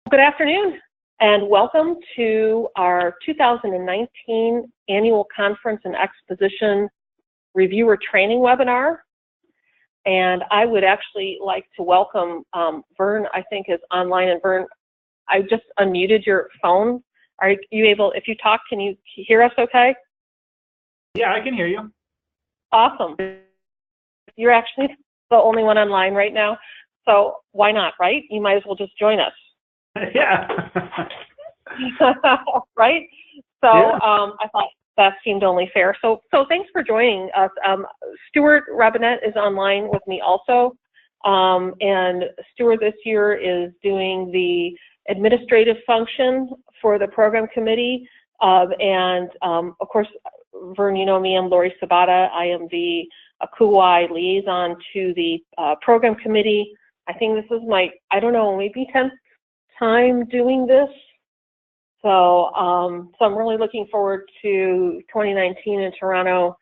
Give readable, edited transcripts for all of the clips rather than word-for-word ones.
Good afternoon, and welcome to our 2019 Annual Conference and Exposition Reviewer Training Webinar. And I would actually like to welcome Vern, I think is online. And Vern, I just unmuted your phone. Are you able, if you talk, can you hear us okay? Yeah, I can hear you. Awesome. You're actually the only one online right now, so why not, right? You might as well just join us. Yeah. Right? So yeah. I thought that seemed only fair. So thanks for joining us. Stuart Robinette is online with me also. And Stuart this year is doing the administrative function for the program committee. Of course, Vern, you know me, I'm Lori Sabata. I am the ACUI liaison to the program committee. I think this is my, I don't know, maybe 10th time doing this. So I'm really looking forward to 2019 in Toronto.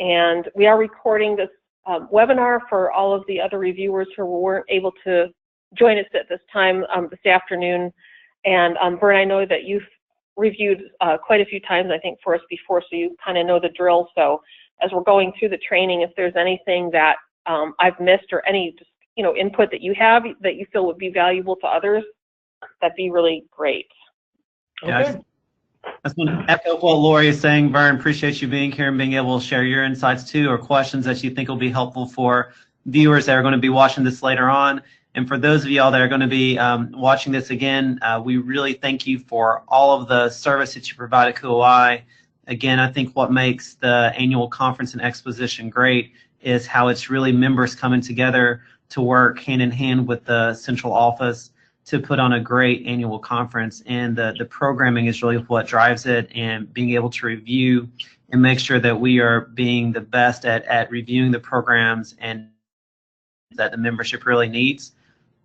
And we are recording this webinar for all of the other reviewers who weren't able to join us at this time this afternoon. And Vern, I know that you've reviewed quite a few times, I think, for us before, so you kind of know the drill. So as we're going through the training, if there's anything that I've missed or any input that you have that you feel would be valuable to others, that'd be really great. Yeah, Okay. I just want to echo what Lori is saying. Vern, appreciate you being here and being able to share your insights too, or questions that you think will be helpful for viewers that are going to be watching this later on. And for those of y'all that are going to be watching this again, we really thank you for all of the service that you provide at CUI. Again, I think what makes the annual conference and exposition great is how it's really members coming together to work hand in hand with the central office to put on a great annual conference, and the programming is really what drives it, and being able to review and make sure that we are being the best at reviewing the programs and that the membership really needs.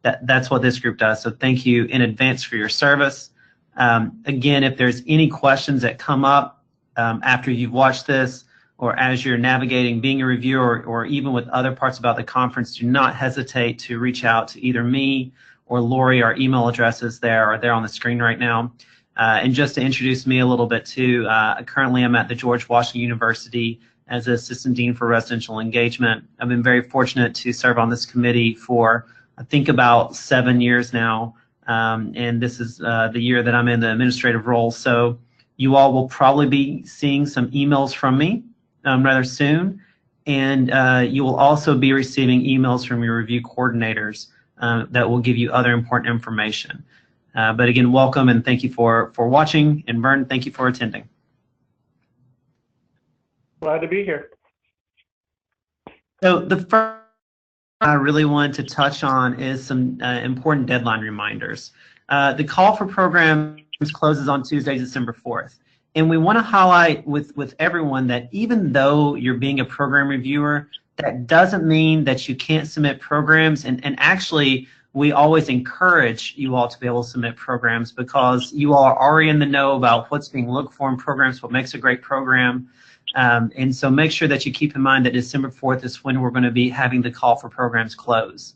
That's what this group does. So thank you in advance for your service. Again, if there's any questions that come up after you've watched this or as you're navigating being a reviewer or even with other parts about the conference, do not hesitate to reach out to either me or Lori. Our email addresses are there on the screen right now. And just to introduce me a little bit too, currently I'm at the George Washington University as Assistant Dean for Residential Engagement. I've been very fortunate to serve on this committee for, I think, about 7 years now. And this is the year that I'm in the administrative role. So you all will probably be seeing some emails from me rather soon. And you will also be receiving emails from your review coordinators that will give you other important information. But again, welcome and thank you for watching. And Vern, thank you for attending. Glad to be here. So the first I really wanted to touch on is some important deadline reminders. The call for programs closes on Tuesday, December 4th. And we want to highlight with everyone that even though you're being a program reviewer, that doesn't mean that you can't submit programs. And actually, we always encourage you all to be able to submit programs because you all are already in the know about what's being looked for in programs, what makes a great program. And so make sure that you keep in mind that December 4th is when we're going to be having the call for programs close.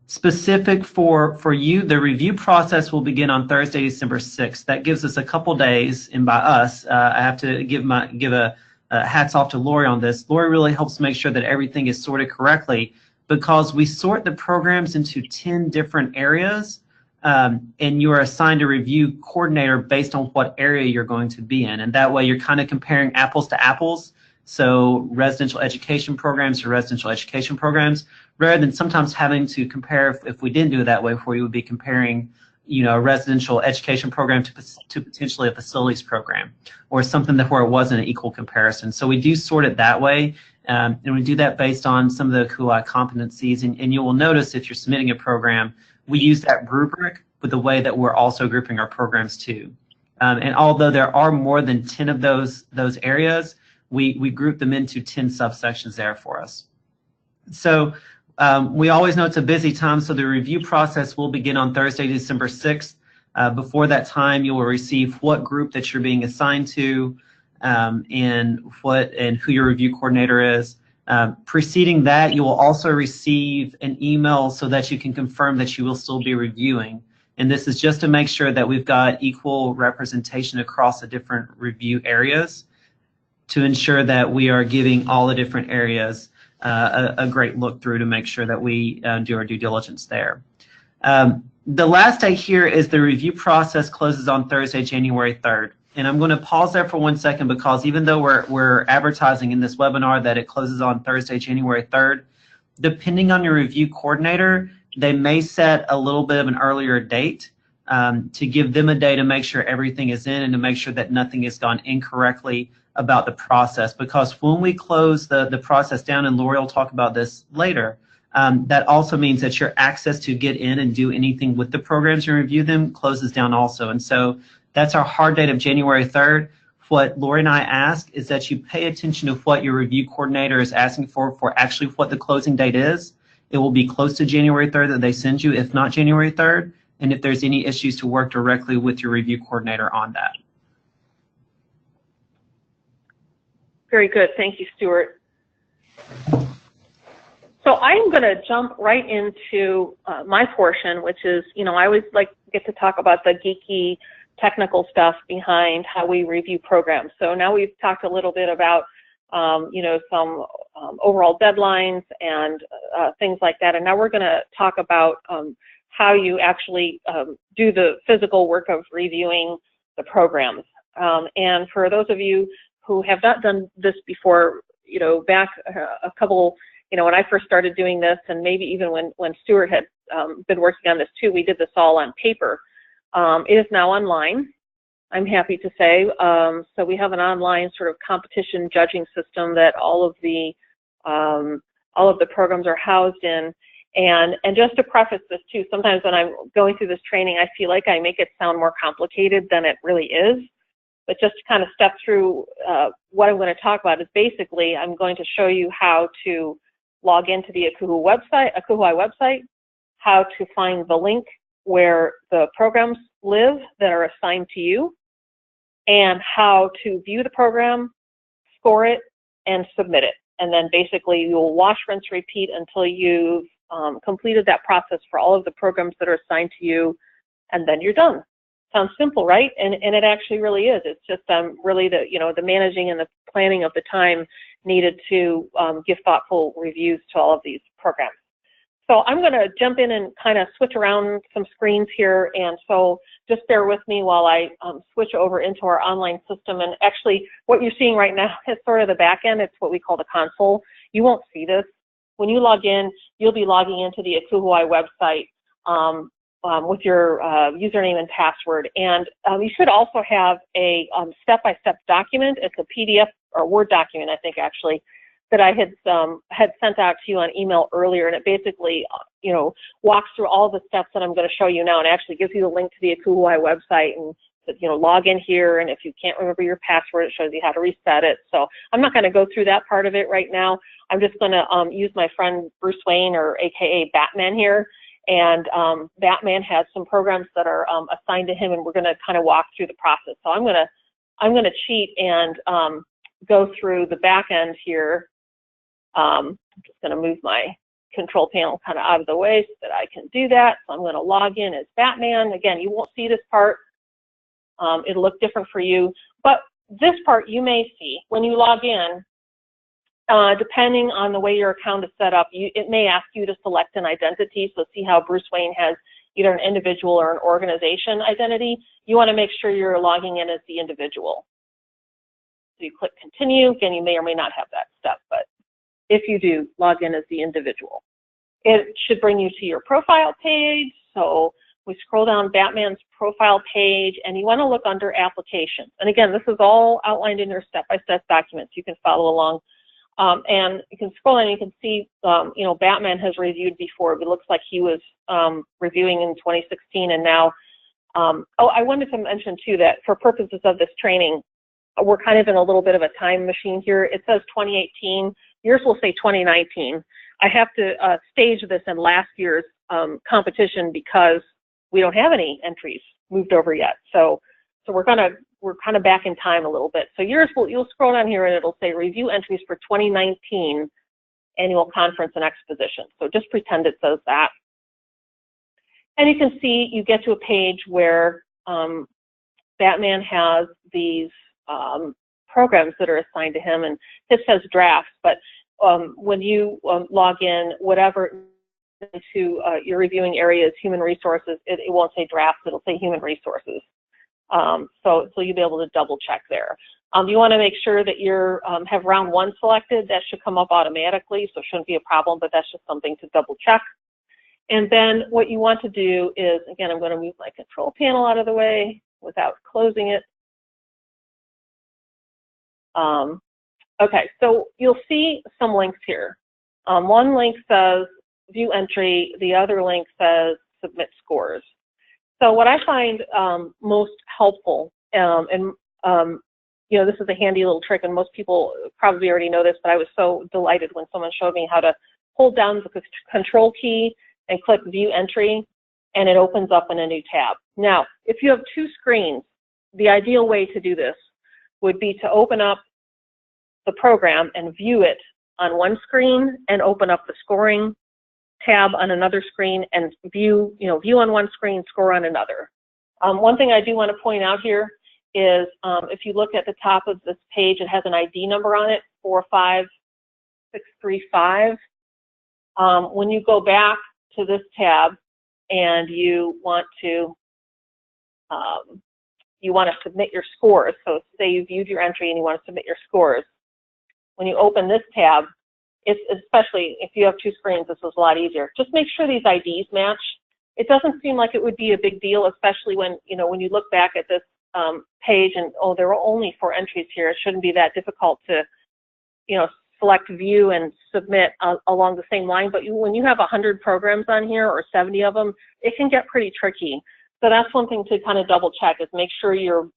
Specific for you, the review process will begin on Thursday, December 6th. That gives us a couple days, and by us, I have to give a hats off to Lori on this. Lori really helps make sure that everything is sorted correctly because we sort the programs into 10 different areas, and you are assigned a review coordinator based on what area you're going to be in. And that way you're kind of comparing apples to apples. So residential education programs to residential education programs, rather than sometimes having to compare, if we didn't do it that way, where you would be comparing a residential education program to potentially a facilities program or something where it wasn't an equal comparison. So we do sort it that way, and we do that based on some of the CUI competencies. And you will notice if you're submitting a program, we use that rubric with the way that we're also grouping our programs too. And although there are more than 10 of those areas, we group them into 10 subsections there for us. So we always know it's a busy time, so the review process will begin on Thursday, December 6th. Before that time, you will receive what group that you're being assigned to and who your review coordinator is. Preceding that, you will also receive an email so that you can confirm that you will still be reviewing. And this is just to make sure that we've got equal representation across the different review areas to ensure that we are giving all the different areas a great look through to make sure that we do our due diligence there. The last day here is the review process closes on Thursday, January 3rd. And I'm going to pause there for 1 second because even though we're advertising in this webinar that it closes on Thursday, January 3rd, depending on your review coordinator, they may set a little bit of an earlier date to give them a day to make sure everything is in and to make sure that nothing has gone incorrectly about the process. Because when we close the process down, and Lori will talk about this later, that also means that your access to get in and do anything with the programs and review them closes down also. And so that's our hard date of January 3rd. What Lori and I ask is that you pay attention to what your review coordinator is asking for actually what the closing date is. It will be close to January 3rd that they send you, if not January 3rd. And if there's any issues, to work directly with your review coordinator on that. Very good. Thank you, Stuart. So I'm going to jump right into my portion, which is, I always like to get to talk about the geeky technical stuff behind how we review programs. So now we've talked a little bit about, some overall deadlines and things like that. And now we're going to talk about how you actually do the physical work of reviewing the programs. And for those of you who have not done this before, back a couple, when I first started doing this, and maybe even when Stuart had been working on this too, we did this all on paper. It is now online, I'm happy to say. So we have an online sort of competition judging system that all of the programs are housed in. And just to preface this too, sometimes when I'm going through this training, I feel like I make it sound more complicated than it really is. But just to kind of step through what I'm going to talk about is basically I'm going to show you how to log into the Akuhui website, how to find the link where the programs live that are assigned to you, and how to view the program, score it, and submit it. And then basically you'll wash, rinse, repeat until you've completed that process for all of the programs that are assigned to you, and then you're done. Sounds simple, right? And it actually really is. It's just really the managing and the planning of the time needed to give thoughtful reviews to all of these programs. So I'm going to jump in and kind of switch around some screens here, and so just bear with me while I switch over into our online system. And actually, what you're seeing right now is sort of the back end. It's what we call the console. You won't see this. When you log in, you'll be logging into the Akuhui website with your username and password. And you should also have a step-by-step document. It's a PDF or Word document, I think, actually, that I had sent out to you on email earlier, and it basically, walks through all the steps that I'm going to show you now, and actually gives you the link to the Akuhui website, and log in here, and if you can't remember your password, it shows you how to reset it. So I'm not going to go through that part of it right now. I'm just going to use my friend Bruce Wayne, or AKA Batman here, and Batman has some programs that are assigned to him, and we're going to kind of walk through the process. So I'm going to cheat and go through the back end here. I'm just going to move my control panel kind of out of the way so that I can do that. So I'm going to log in as Batman. Again, you won't see this part. It'll look different for you. But this part you may see when you log in. Depending on the way your account is set up, it may ask you to select an identity. So see how Bruce Wayne has either an individual or an organization identity. You want to make sure you're logging in as the individual. So you click continue. Again, you may or may not have that step, but if you do, log in as the individual. It should bring you to your profile page. So we scroll down Batman's profile page, and you want to look under applications. And again, this is all outlined in your step-by-step documents. You can follow along. And you can scroll in and you can see, Batman has reviewed before. It looks like he was reviewing in 2016, and now, I wanted to mention too that for purposes of this training, we're kind of in a little bit of a time machine here. It says 2018. Yours will say 2019. I have to stage this in last year's competition because we don't have any entries moved over yet. So we're kind of back in time a little bit. So yours you'll scroll down here and it'll say review entries for 2019 annual conference and exposition. So just pretend it says that. And you can see you get to a page where Batman has these programs that are assigned to him, and it says drafts, but when you log in, whatever into your reviewing areas, human resources, it won't say drafts, it'll say human resources. So you'll be able to double check there. You want to make sure that you have round 1 selected. That should come up automatically, so it shouldn't be a problem, but that's just something to double check. And then what you want to do is, again, I'm going to move my control panel out of the way without closing it. Okay, so you'll see some links here. One link says view entry, the other link says submit scores. So what I find most helpful, and you know, this is a handy little trick, and most people probably already know this, but I was so delighted when someone showed me how to hold down the control key and click view entry, and it opens up in a new tab. Now, if you have 2 screens, the ideal way to do this would be to open up the program and view it on one screen and open up the scoring tab on another screen and view on one screen, score on another. One thing I do want to point out here is if you look at the top of this page, it has an ID number on it, 45635. When you go back to this tab and you want to submit your scores, so say you viewed your entry and you want to submit your scores, when you open this tab, especially if you have 2 screens, this is a lot easier. Just make sure these IDs match. It doesn't seem like it would be a big deal, especially when you look back at this page and, oh, there are only 4 entries here. It shouldn't be that difficult to, select view and submit along the same line. But when you have 100 programs on here or 70 of them, it can get pretty tricky. So that's one thing to kind of double check, is make sure your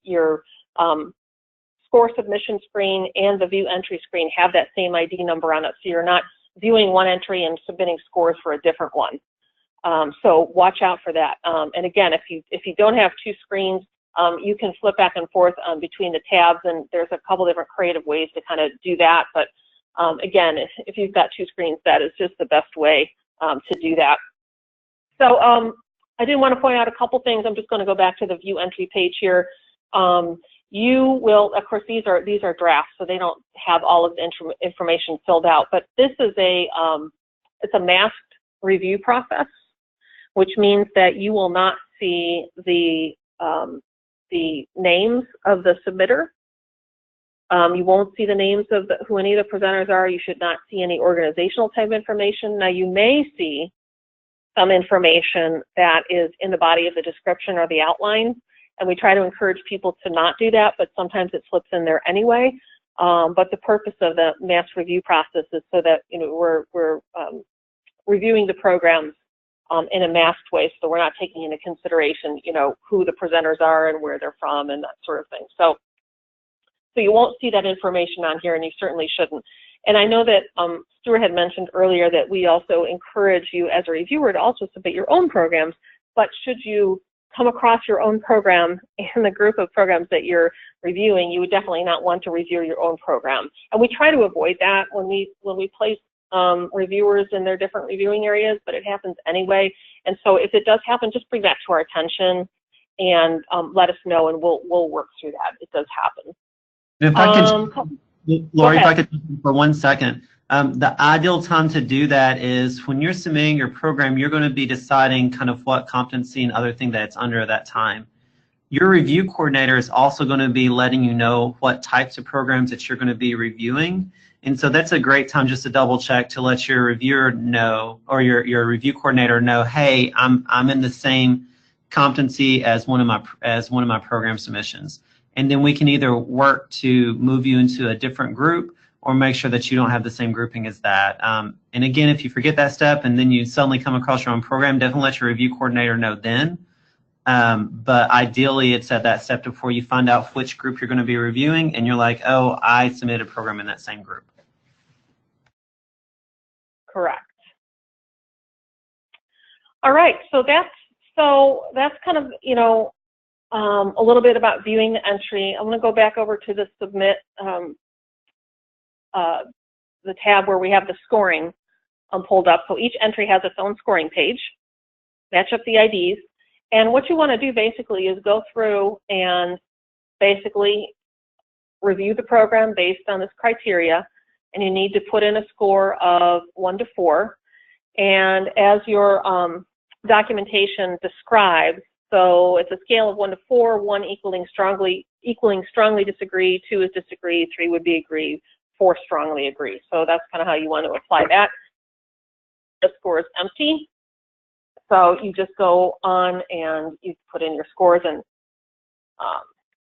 score submission screen and the view entry screen have that same ID number on it, so you're not viewing one entry and submitting scores for a different one. So watch out for that. And again, if you don't have 2 screens, you can flip back and forth between the tabs, and there's a couple different creative ways to kind of do that. But again, if you've got 2 screens, that is just the best way to do that. So I did want to point out a couple things. I'm just going to go back to the view entry page here. You will, of course, these are drafts, so they don't have all of the information filled out. But this is it's a masked review process, which means that you will not see the names of the submitter. You won't see the names of who any of the presenters are. You should not see any organizational type information. Now, you may see some information that is in the body of the description or the outline, and we try to encourage people to not do that, but sometimes it slips in there anyway. But the purpose of the mass review process is so that we're reviewing the programs in a masked way, so we're not taking into consideration who the presenters are and where they're from and that sort of thing. So you won't see that information on here, and you certainly shouldn't. And I know that Stuart had mentioned earlier that we also encourage you as a reviewer to also submit your own programs, but should you come across your own program in the group of programs that you're reviewing, you would definitely not want to review your own program. And we try to avoid that when we place reviewers in their different reviewing areas, but it happens anyway. And so if it does happen, just bring that to our attention and let us know, and we'll work through that. It does happen. If I can, Lori, if I could for 1 second. The ideal time to do that is when you're submitting your program, you're going to be deciding kind of what competency and other thing that it's under at that time. Your review coordinator is also going to be letting you know what types of programs that you're going to be reviewing. And so that's a great time just to double check to let your reviewer know, or your review coordinator know, hey, I'm in the same competency as one of my program submissions. And then we can either work to move you into a different group or make sure that you don't have the same grouping as that. And again, if you forget that step and then you suddenly come across your own program, definitely let your review coordinator know then. But ideally, it's at that step before you find out which group you're going to be reviewing, and you're like, oh, I submitted a program in that same group. Correct. All right, so that's kind of, a little bit about viewing the entry. I'm going to go back over to the submit, the tab where we have the scoring pulled up. So each entry has its own scoring page. match up the IDs. And what you want to do basically is go through and basically review the program based on this criteria, and you need to put in a score of 1 to 4. And as your documentation describes, so it's a scale of 1 to 4, 1 equaling strongly disagree, 2 is disagree, 3 would be agree, 4 strongly agree. So that's kind of how you want to apply that. The score is empty. So you just go on and you put in your scores and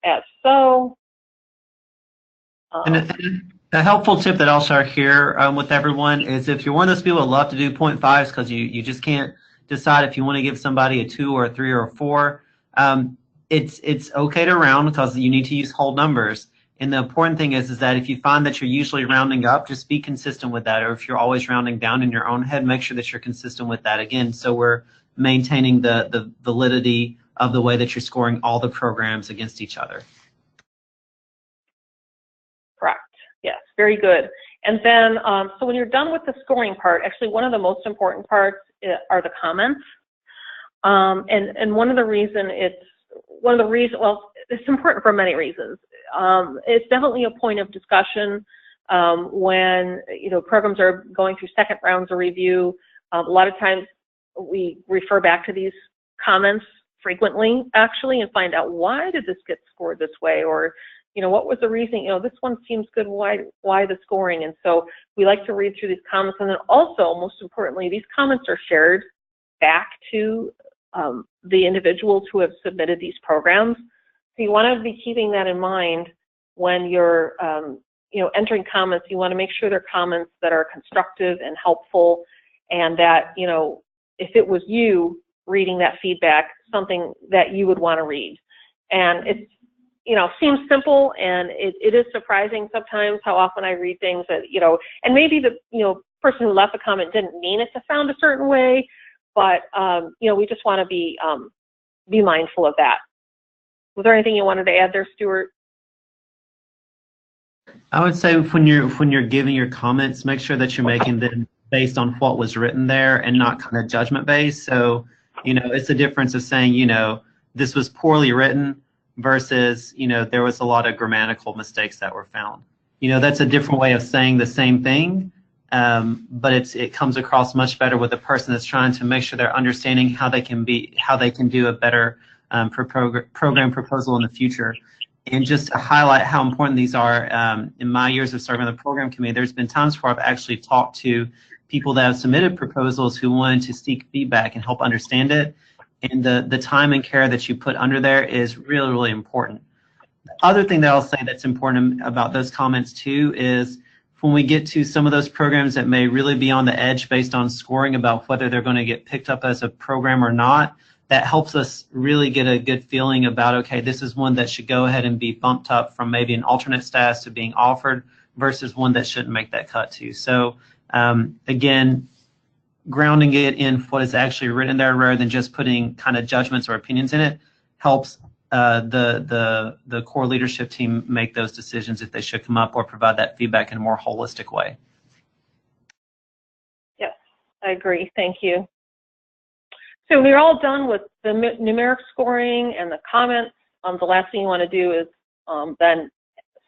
as so. And a helpful tip that I'll share here with everyone is if you're one of those people that love to do 0.5s because you just can't decide if you want to give somebody a 2 or a 3 or a 4, it's okay to round because you need to use whole numbers. And the important thing is that if you find that you're usually rounding up, just be consistent with that. Or if you're always rounding down in your own head, make sure that you're consistent with that. Again, so we're maintaining the validity of the way that you're scoring all the programs against each other. Correct. Yes, very good. And then, so when you're done with the scoring part, actually one of the most important parts are the comments. And one of the reasons well, it's important for many reasons. It's definitely a point of discussion when, programs are going through second rounds of review. A lot of times we refer back to these comments frequently, actually, and find out why did this get scored this way, or what was the reason? This one seems good. Why the scoring? And so we like to read through these comments, and then also, most importantly, these comments are shared back to the individuals who have submitted these programs. So you want to be keeping that in mind when you're, entering comments. You want to make sure they're comments that are constructive and helpful, and that, if it was you reading that feedback, something that you would want to read. And it's, seems simple, and it is surprising sometimes how often I read things that, and maybe the, person who left the comment didn't mean it to sound a certain way, but, we just want to be mindful of that. Was there anything you wanted to add there, Stuart? I would say when you're giving your comments, make sure that you're making them based on what was written there and not kind of judgment based. So, it's a difference of saying, this was poorly written versus, there was a lot of grammatical mistakes that were found. That's a different way of saying the same thing, but it comes across much better with a person that's trying to make sure they're understanding how they can do a better program proposal in the future. And just to highlight how important these are, in my years of serving on the program committee, there's been times where I've actually talked to people that have submitted proposals who wanted to seek feedback and help understand it. And the time and care that you put under there is really, really important. The other thing that I'll say that's important about those comments too is when we get to some of those programs that may really be on the edge based on scoring about whether they're going to get picked up as a program or not, that helps us really get a good feeling about, okay, this is one that should go ahead and be bumped up from maybe an alternate status to being offered versus one that shouldn't make that cut too. So again, grounding it in what is actually written there rather than just putting kind of judgments or opinions in it helps the core leadership team make those decisions if they should come up or provide that feedback in a more holistic way. Yes, I agree. Thank you. So we're all done with the numeric scoring and the comments. The last thing you want to do is then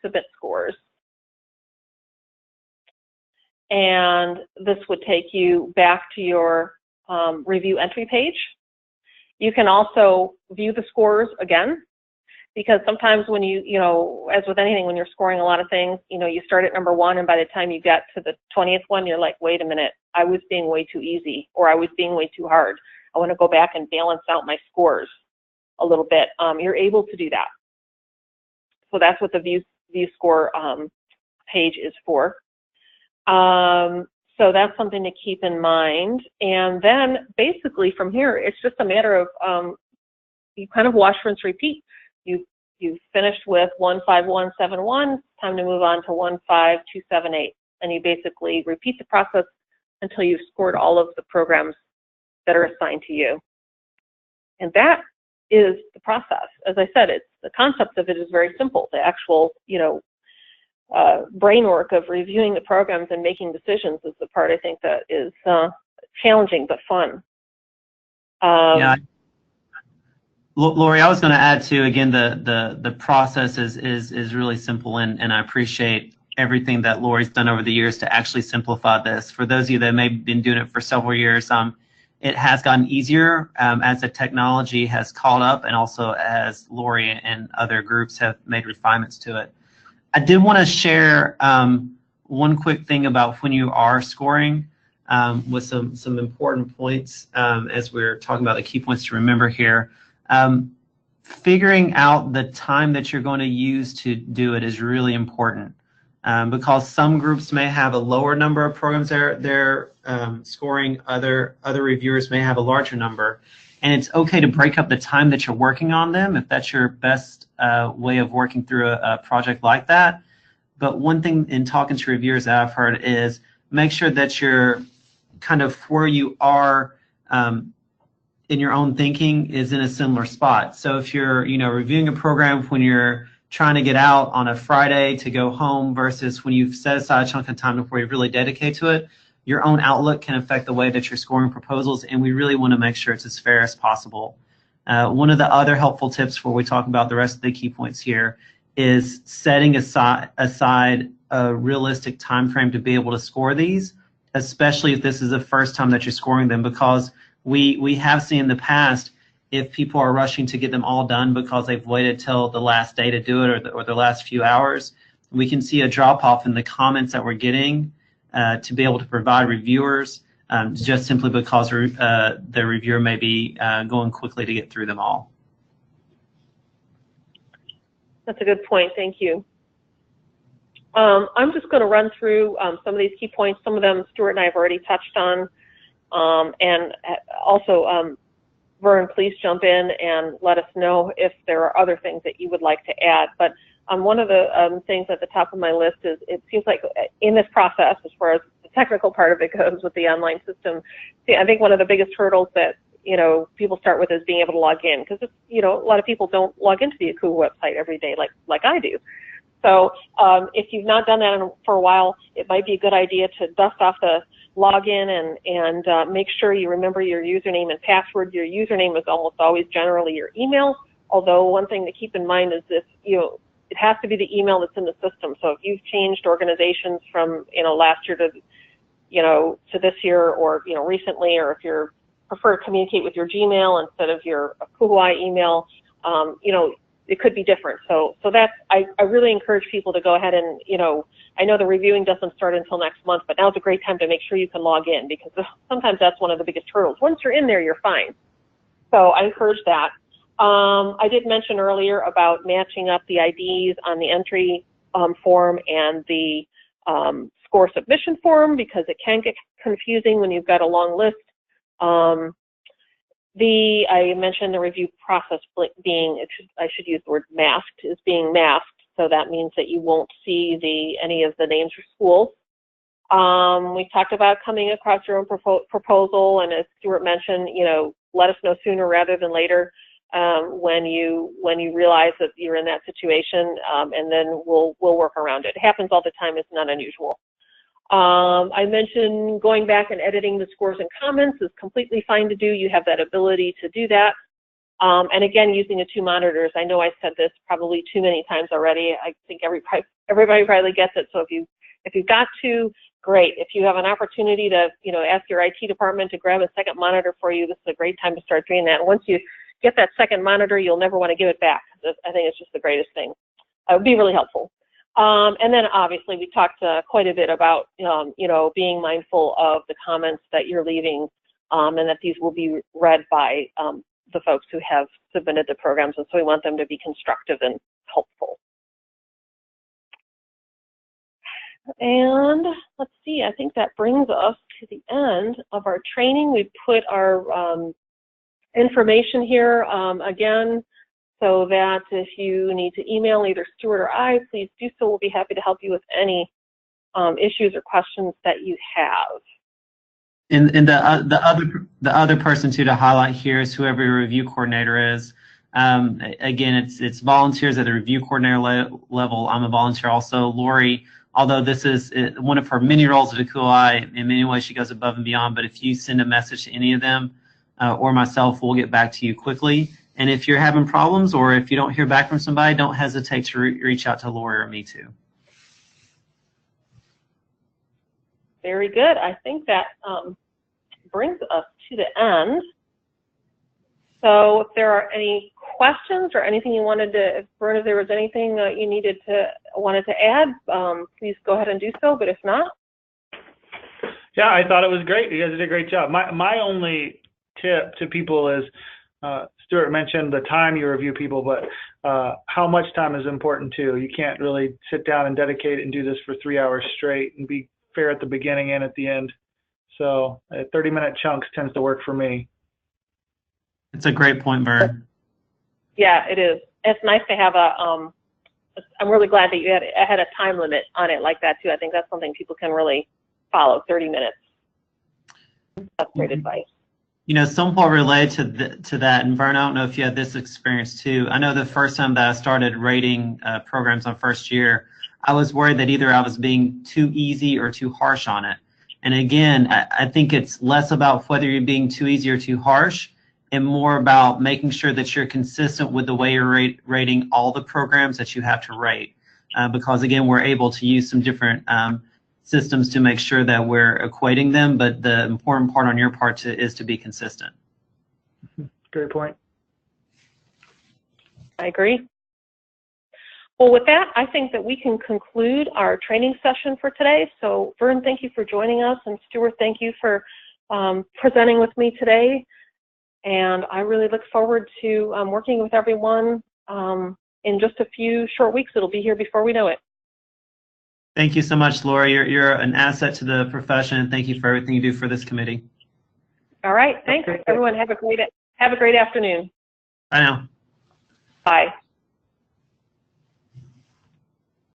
submit scores. And this would take you back to your review entry page. You can also view the scores again, because sometimes when as with anything, when you're scoring a lot of things, you start at number 1, and by the time you get to the 20th one, you're like, wait a minute, I was being way too easy, or I was being way too hard. I want to go back and balance out my scores a little bit. You're able to do that. So that's what the view score page is for. So that's something to keep in mind. And then basically from here, it's just a matter of you kind of wash, rinse, repeat. You finished with 15171, time to move on to 15278. And you basically repeat the process until you've scored all of the programs that are assigned to you. And that is the process. As I said, the concept of it is very simple. The actual, brain work of reviewing the programs and making decisions is the part I think that is challenging but fun. Yeah. Lori, I was going to add too, again, the process is really simple, and I appreciate everything that Lori's done over the years to actually simplify this. For those of you that may have been doing it for several years, it has gotten easier as the technology has caught up, and also as Lori and other groups have made refinements to it. I did want to share one quick thing about when you are scoring with some important points as we're talking about the key points to remember here. Figuring out the time that you're going to use to do it is really important because some groups may have a lower number of programs they're scoring, other reviewers may have a larger number, and it's okay to break up the time that you're working on them if that's your best way of working through a project like that. But one thing in talking to reviewers that I've heard is make sure that you're kind of where you are in your own thinking is in a similar spot. So if you're, reviewing a program when you're trying to get out on a Friday to go home versus when you've set aside a chunk of time before you really dedicate to it, your own outlook can affect the way that you're scoring proposals, and we really want to make sure it's as fair as possible. One of the other helpful tips before we talk about the rest of the key points here is setting aside a realistic time frame to be able to score these, especially if this is the first time that you're scoring them, because we have seen in the past if people are rushing to get them all done because they've waited till the last day to do it or the last few hours, we can see a drop-off in the comments that we're getting to be able to provide reviewers just simply because the reviewer may be going quickly to get through them all. That's a good point. Thank you. I'm just going to run through some of these key points. Some of them Stuart and I have already touched on. And also, Vern, please jump in and let us know if there are other things that you would like to add. But one of the things at the top of my list is it seems like in this process, as far as the technical part of it goes with the online system, I think one of the biggest hurdles that people start with is being able to log in, because a lot of people don't log into the ACUA website every day like I do. So if you've not done that for a while, it might be a good idea to dust off the login and make sure you remember your username and password. Your username is almost always generally your email, although one thing to keep in mind is this, it has to be the email that's in the system. So if you've changed organizations from last year to to this year, or recently, or if you prefer to communicate with your Gmail instead of your ACUA email, it could be different. So that's, I really encourage people to go ahead and, I know the reviewing doesn't start until next month, but now's a great time to make sure you can log in, because sometimes that's one of the biggest hurdles. Once you're in there, you're fine. So I encourage that. I did mention earlier about matching up the IDs on the entry form and the score submission form, because it can get confusing when you've got a long list. I mentioned the review process being, I should use the word masked, is being masked. So that means that you won't see any of the names or schools. We talked about coming across your own proposal, and as Stuart mentioned, let us know sooner rather than later when you realize that you're in that situation, and then we'll work around it. It happens all the time. It's not unusual. I mentioned going back and editing the scores and comments is completely fine to do. You have that ability to do that. And again, using the two monitors. I know I said this probably too many times already. I think everybody probably gets it. So if you've got to, great. If you have an opportunity to, ask your IT department to grab a second monitor for you, this is a great time to start doing that. And once you get that second monitor, you'll never want to give it back. I think it's just the greatest thing. It would be really helpful. And then obviously we talked quite a bit about, being mindful of the comments that you're leaving, and that these will be read by the folks who have submitted the programs. And so we want them to be constructive and helpful. And let's see, I think that brings us to the end of our training. We put our information here again, so that if you need to email either Stuart or I, please do so. We'll be happy to help you with any issues or questions that you have. And the other person too to highlight here is whoever your review coordinator is. Again, it's volunteers at the review coordinator level. I'm a volunteer also. Lori, although this is one of her many roles at ACUA, in many ways she goes above and beyond. But if you send a message to any of them, or myself will get back to you quickly. And if you're having problems or if you don't hear back from somebody, don't hesitate to reach out to Lori or me too. Very good. I think that brings us to the end. So if there are any questions or anything you wanted to, if Vern, if there was anything you wanted to add, please go ahead and do so. But if not, Yeah, I thought it was great. You guys did a great job. My only tip to people is, Stuart mentioned the time you review people, but how much time is important too. You can't really sit down and dedicate and do this for 3 hours straight and be fair at the beginning and at the end. So 30-minute chunks tends to work for me. It's a great point, Vern. yeah, it is. It's nice to have I'm really glad that you had a time limit on it like that too. I think that's something people can really follow, 30 minutes. That's great advice. You know, somewhat related to that, and Vern, I don't know if you had this experience too. I know the first time that I started rating programs on first year, I was worried that either I was being too easy or too harsh on it. And again, I think it's less about whether you're being too easy or too harsh, and more about making sure that you're consistent with the way you're rating all the programs that you have to rate. Because again, we're able to use some different systems to make sure that we're equating them, but the important part on your part is to be consistent. Great point. I agree. Well, with that, I think that we can conclude our training session for today. So, Vern, thank you for joining us, and Stuart, thank you for presenting with me today. And I really look forward to working with everyone in just a few short weeks. It'll be here before we know it. Thank you so much, Laura. You're an asset to the profession, and thank you for everything you do for this committee. All right, thanks. Everyone have a great afternoon. Bye now. Bye.